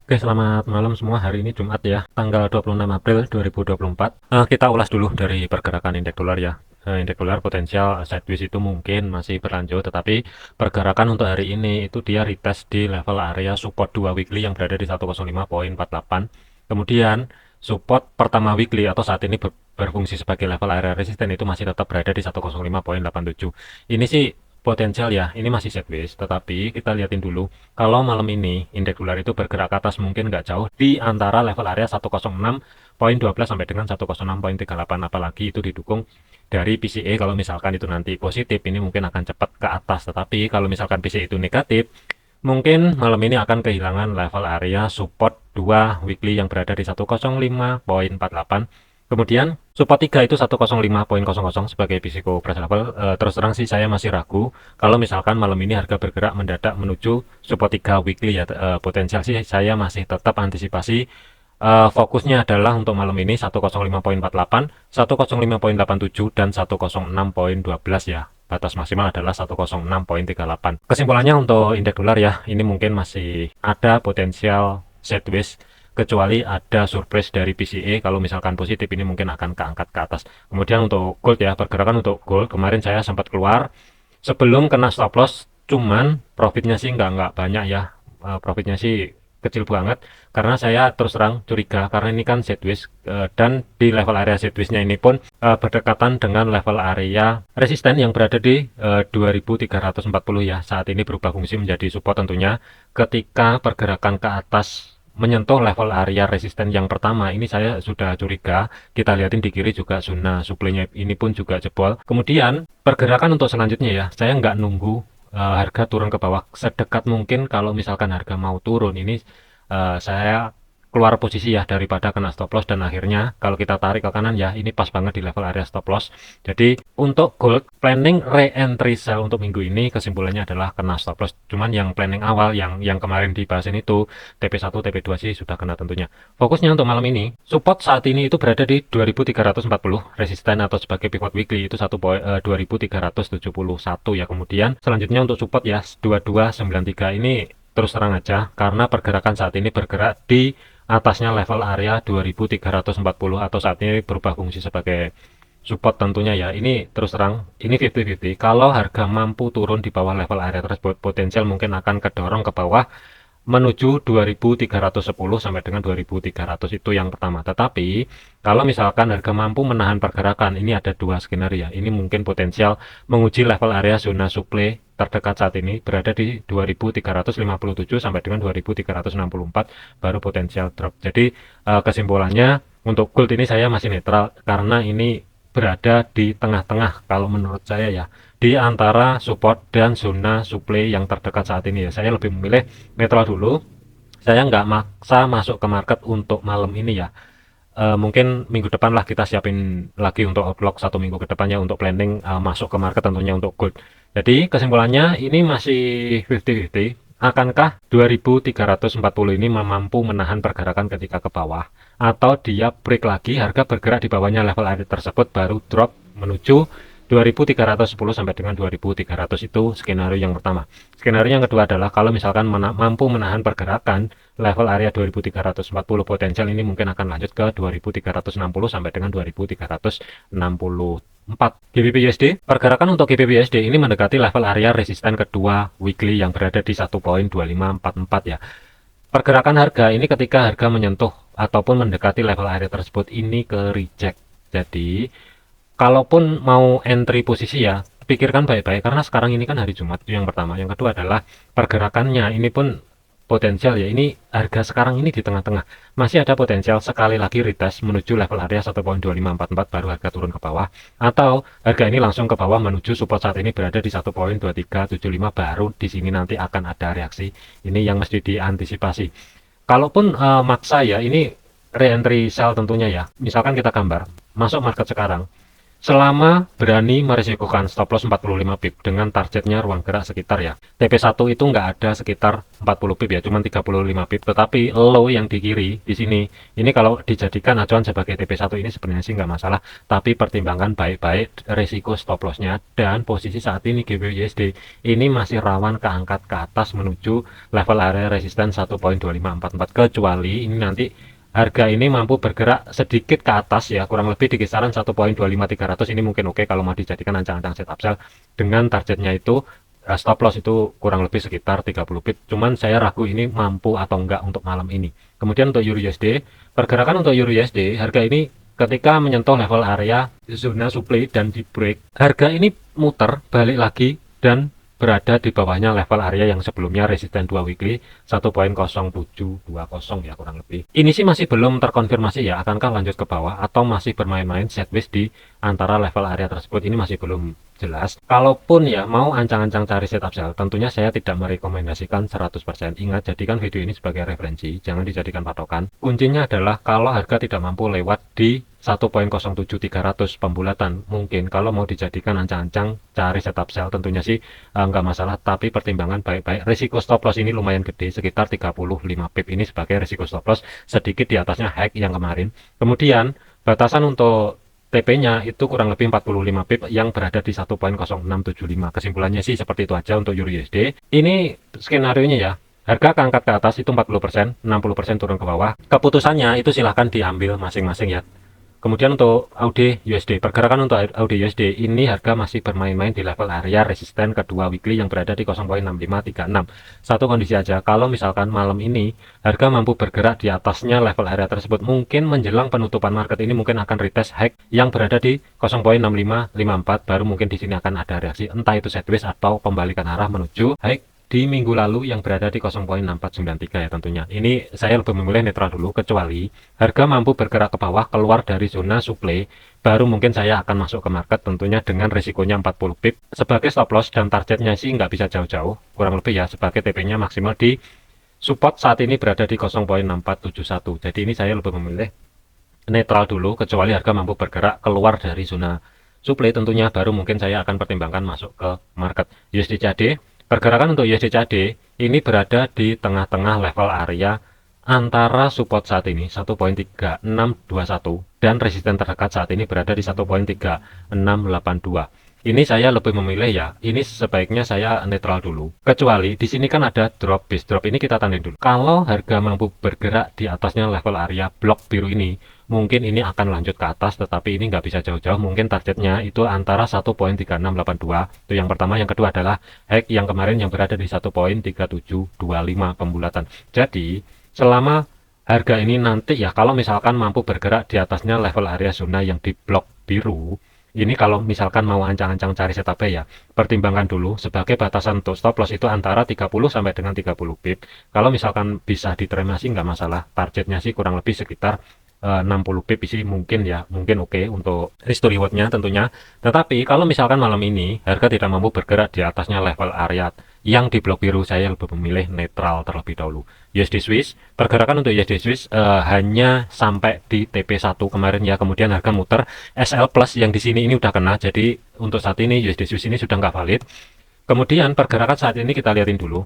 Oke, selamat malam semua. Hari ini Jumat ya, tanggal 26 April 2024. Kita ulas dulu dari pergerakan indeks dolar ya. Indeks dolar potensial sideways itu mungkin masih berlanjut, tetapi pergerakan untuk hari ini itu dia retest di level area support 2 weekly yang berada di 105,48. Kemudian support pertama weekly atau saat ini berfungsi sebagai level area resisten itu masih tetap berada di 105,87. Ini sih potensial ya, ini masih sideways, tetapi kita lihatin dulu kalau malam ini indeks dolar itu bergerak ke atas mungkin nggak jauh di antara level area 106,12 sampai dengan 106,38, apalagi itu didukung dari PCE. Kalau misalkan itu nanti positif ini mungkin akan cepat ke atas, tetapi kalau misalkan PCE itu negatif mungkin malam ini akan kehilangan level area support 2 weekly yang berada di 105,48. Kemudian support 3 itu 105,00 sebagai physical price level. Terus terang sih saya masih ragu kalau misalkan malam ini harga bergerak mendadak menuju support 3 weekly ya. Potensial sih saya masih tetap antisipasi. Fokusnya adalah untuk malam ini 105,48, 105,87 dan 106,12 ya. Batas maksimal adalah 106,38. Kesimpulannya untuk indeks dolar ya, ini mungkin masih ada potensial sideways kecuali ada surprise dari PCE. Kalau misalkan positif ini mungkin akan keangkat ke atas. Kemudian untuk gold ya, pergerakan untuk gold kemarin saya sempat keluar sebelum kena stop loss, cuman profitnya sih nggak banyak ya. Profitnya sih kecil banget karena saya terus terang curiga karena ini kan sideways, dan di level area sidewaysnya ini pun berdekatan dengan level area resisten yang berada di 2340 ya. Saat ini berubah fungsi menjadi support tentunya. Ketika pergerakan ke atas menyentuh level area resisten yang pertama ini saya sudah curiga. Kita lihatin di kiri juga zona supply-nya ini pun juga jebol. Kemudian pergerakan untuk selanjutnya ya, saya nggak nunggu harga turun ke bawah. Sedekat mungkin kalau misalkan harga mau turun ini, saya keluar posisi ya daripada kena stop loss, dan akhirnya kalau kita tarik ke kanan ya ini pas banget di level area stop loss. Jadi untuk gold planning re-entry sell untuk minggu ini kesimpulannya adalah kena stop loss. Cuman yang planning awal yang kemarin dibahasin itu TP1 TP2 sih sudah kena tentunya. Fokusnya untuk malam ini support saat ini itu berada di 2340, resisten atau sebagai pivot weekly itu 2371 ya. Kemudian selanjutnya untuk support ya 2293 ini terus terang aja karena pergerakan saat ini bergerak di atasnya level area 2340 atau saat ini berubah fungsi sebagai support tentunya ya. Ini terus terang ini 50-50. Kalau harga mampu turun di bawah level area tersebut potensial mungkin akan kedorong ke bawah menuju 2310 sampai dengan 2300 itu yang pertama. Tetapi kalau misalkan harga mampu menahan pergerakan, ini ada dua skenario ya. Ini mungkin potensial menguji level area zona supply terdekat saat ini berada di 2357 sampai dengan 2364 baru potensial drop. Jadi kesimpulannya untuk gold ini saya masih netral karena ini berada di tengah-tengah kalau menurut saya ya, di antara support dan zona supply yang terdekat saat ini ya. Saya lebih memilih netral dulu. Saya nggak maksa masuk ke market untuk malam ini ya. Mungkin minggu depan lah kita siapin lagi untuk outlook 1 minggu ke depannya untuk planning masuk ke market tentunya untuk gold. Jadi kesimpulannya ini masih 50-50. Akankah 2340 ini mampu menahan pergerakan ketika ke bawah, atau dia break lagi harga bergerak di bawahnya level area tersebut baru drop menuju 2310 sampai dengan 2300. Itu skenario yang pertama. Skenario yang kedua adalah kalau misalkan mampu menahan pergerakan level area 2340, potensial ini mungkin akan lanjut ke 2360 sampai dengan 2364. GBP USD, pergerakan untuk GBP USD ini mendekati level area resisten kedua weekly yang berada di 1.2544 ya. Pergerakan harga ini ketika harga menyentuh ataupun mendekati level area tersebut ini ke reject. Jadi kalaupun mau entry posisi ya, pikirkan baik-baik karena sekarang ini kan hari Jumat, itu yang pertama. Yang kedua adalah pergerakannya ini pun potensial ya. Ini harga sekarang ini di tengah-tengah. Masih ada potensial sekali lagi retest menuju level area 1.2544 baru harga turun ke bawah, atau harga ini langsung ke bawah menuju support saat ini berada di 1.2375 baru di sini nanti akan ada reaksi. Ini yang mesti diantisipasi. Kalaupun maksa ya, ini re-entry sell tentunya ya. Misalkan kita gambar masuk market sekarang, Selama berani merisikokan stop loss 45 pip dengan targetnya ruang gerak sekitar ya. TP1 itu nggak ada sekitar 40 pip ya, cuma 35 pip. Tetapi low yang di kiri di sini, ini kalau dijadikan acuan sebagai TP1 ini sebenarnya sih nggak masalah. Tapi pertimbangkan baik-baik risiko stop lossnya dan posisi saat ini GBP/USD ini masih rawan keangkat ke atas menuju level area resisten 1.2544, kecuali ini nanti harga ini mampu bergerak sedikit ke atas ya, kurang lebih di kisaran 1.25300. Ini mungkin oke kalau mau dijadikan ancang-ancang setup sell dengan targetnya itu stop loss itu kurang lebih sekitar 30 pip. Cuman saya ragu ini mampu atau enggak untuk malam ini. Kemudian untuk Euro USD, pergerakan untuk Euro USD harga ini ketika menyentuh level area zona supply dan di break, harga ini muter balik lagi dan berada di bawahnya level area yang sebelumnya resisten 2 weekly 1.0720 ya kurang lebih. Ini sih masih belum terkonfirmasi ya, akankah lanjut ke bawah atau masih bermain-main sideways di antara level area tersebut, ini masih belum jelas. Kalaupun ya mau ancang-ancang cari setup sell, tentunya saya tidak merekomendasikan 100%. Ingat, jadikan video ini sebagai referensi, jangan dijadikan patokan. Kuncinya adalah kalau harga tidak mampu lewat di 1.07300 pembulatan, mungkin kalau mau dijadikan ancang-ancang cari setup sell tentunya sih nggak masalah, tapi pertimbangan baik-baik. Risiko stop loss ini lumayan gede, sekitar 35 pip ini sebagai risiko stop loss, sedikit di atasnya high yang kemarin. Kemudian batasan untuk TP-nya itu kurang lebih 45 pip yang berada di 1.0675. Kesimpulannya sih seperti itu aja untuk Euro USD. Ini skenario-nya ya. Harga keangkat ke atas itu 40%, 60% turun ke bawah. Keputusannya itu silahkan diambil masing-masing ya. Kemudian untuk AUD USD, pergerakan untuk AUD USD ini harga masih bermain-main di level area resisten kedua weekly yang berada di 0.6536. Satu kondisi aja, kalau misalkan malam ini harga mampu bergerak di atasnya level area tersebut, mungkin menjelang penutupan market ini mungkin akan retest high yang berada di 0.6554, baru mungkin di sini akan ada reaksi entah itu sideways atau pembalikan arah menuju high di minggu lalu yang berada di 0.6493 ya tentunya. Ini saya lebih memilih netral dulu, kecuali harga mampu bergerak ke bawah keluar dari zona supply, baru mungkin saya akan masuk ke market tentunya dengan risikonya 40 pip sebagai stop loss, dan targetnya sih nggak bisa jauh-jauh, kurang lebih ya sebagai TP-nya maksimal di support saat ini berada di 0.6471. Jadi ini saya lebih memilih netral dulu, kecuali harga mampu bergerak keluar dari zona supply tentunya, baru mungkin saya akan pertimbangkan masuk ke market. USD CAD, pergerakan untuk USD CAD ini berada di tengah-tengah level area antara support saat ini 1.3621 dan resisten terdekat saat ini berada di 1.3682. Ini saya lebih memilih ya, ini sebaiknya saya netral dulu. Kecuali di sini kan ada drop, base drop ini kita tandain dulu. Kalau harga mampu bergerak di atasnya level area blok biru ini, mungkin ini akan lanjut ke atas, tetapi ini nggak bisa jauh-jauh. Mungkin targetnya itu antara 1.3682. Itu yang pertama. Yang kedua adalah high yang kemarin yang berada di 1.3725 pembulatan. Jadi selama harga ini nanti ya, kalau misalkan mampu bergerak di atasnya level area zona yang di blok biru, ini kalau misalkan mau ancang-ancang cari setup ya, pertimbangkan dulu sebagai batasan untuk stop loss itu antara 30 sampai dengan 30 pip. Kalau misalkan bisa diterima sih nggak masalah. Targetnya sih kurang lebih sekitar 60 pip sih mungkin ya, mungkin oke untuk risk to rewardnya tentunya. Tetapi kalau misalkan malam ini harga tidak mampu bergerak di atasnya level area yang di blok biru, saya lebih memilih netral terlebih dahulu. USD Swiss, pergerakan untuk USD Swiss hanya sampai di TP1 kemarin ya, kemudian harga muter SL plus yang di sini ini udah kena, jadi untuk saat ini USD Swiss ini sudah nggak valid. Kemudian pergerakan saat ini kita lihatin dulu.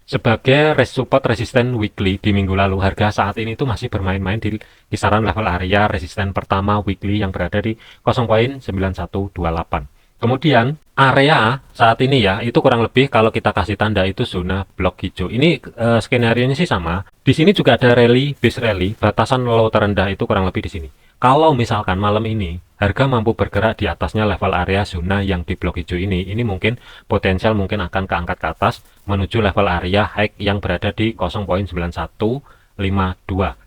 Sebagai support resisten weekly di minggu lalu, harga saat ini itu masih bermain-main di kisaran level area resisten pertama weekly yang berada di 0.9128. Kemudian area saat ini ya, itu kurang lebih kalau kita kasih tanda itu zona blok hijau. Ini skenario-nya sih sama. Di sini juga ada rally, base rally, batasan low terendah itu kurang lebih di sini. Kalau misalkan malam ini harga mampu bergerak di atasnya level area zona yang di blok hijau ini mungkin potensial mungkin akan keangkat ke atas menuju level area high yang berada di 0.9152.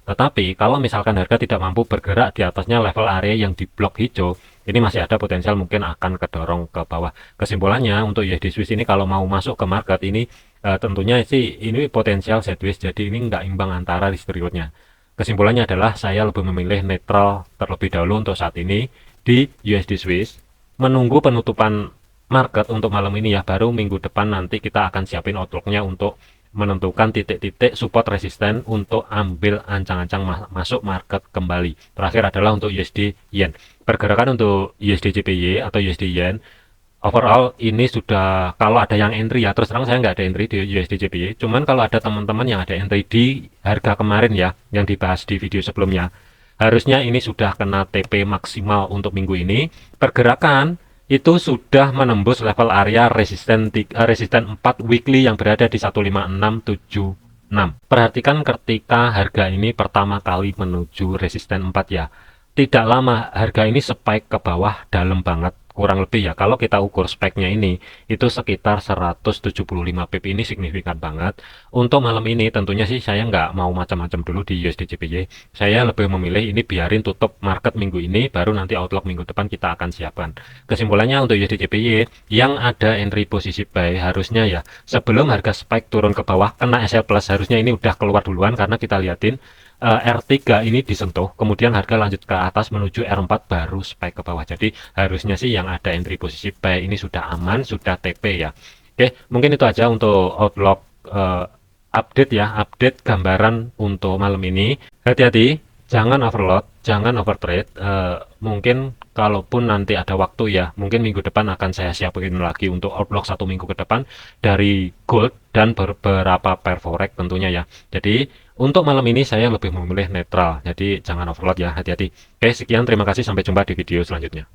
Tetapi kalau misalkan harga tidak mampu bergerak di atasnya level area yang di blok hijau, ini masih ada potensial mungkin akan kedorong ke bawah. Kesimpulannya untuk USD Swiss ini kalau mau masuk ke market ini tentunya sih ini potensial sideways, jadi ini nggak imbang antara risk rewardnya. Kesimpulannya adalah saya lebih memilih netral terlebih dahulu untuk saat ini di USD Swiss, menunggu penutupan market untuk malam ini ya, baru minggu depan nanti kita akan siapin outlooknya untuk menentukan titik-titik support resisten untuk ambil ancang-ancang masuk market kembali. Terakhir adalah untuk USD Yen. pergerakan untuk USD JPY atau USD Yen overall ini sudah, kalau ada yang entry ya, terus terang saya nggak ada entry di USD JPY, cuman kalau ada teman-teman yang ada entry di harga kemarin ya, yang dibahas di video sebelumnya, harusnya ini sudah kena TP maksimal untuk minggu ini. Pergerakan itu sudah menembus level area resisten 4 weekly yang berada di 15676. Perhatikan ketika harga ini pertama kali menuju resisten 4 ya. Tidak lama harga ini spike ke bawah dalam banget, kurang lebih ya, kalau kita ukur speknya ini itu sekitar 175 pip, ini signifikan banget. Untuk malam ini tentunya sih saya nggak mau macam-macam dulu di USD JPY, saya lebih memilih ini biarin tutup market minggu ini, baru nanti outlook minggu depan kita akan siapkan. Kesimpulannya untuk USD JPY yang ada entry posisi buy harusnya ya sebelum harga spike turun ke bawah kena SL plus, harusnya ini udah keluar duluan, karena kita liatin R3 ini disentuh, kemudian harga lanjut ke atas menuju R4 baru spike ke bawah. Jadi harusnya sih yang ada entry posisi buy ini sudah aman, sudah TP ya. Oke, mungkin itu aja untuk outlook update ya, update gambaran untuk malam ini. Hati-hati, jangan overload, jangan overtrade. Mungkin kalaupun nanti ada waktu ya, mungkin minggu depan akan saya siapin lagi untuk outlook 1 minggu ke depan dari gold dan beberapa pair forex tentunya ya. Jadi untuk malam ini saya lebih memilih netral, jadi jangan overload ya, hati-hati. Oke, sekian, terima kasih, sampai jumpa di video selanjutnya.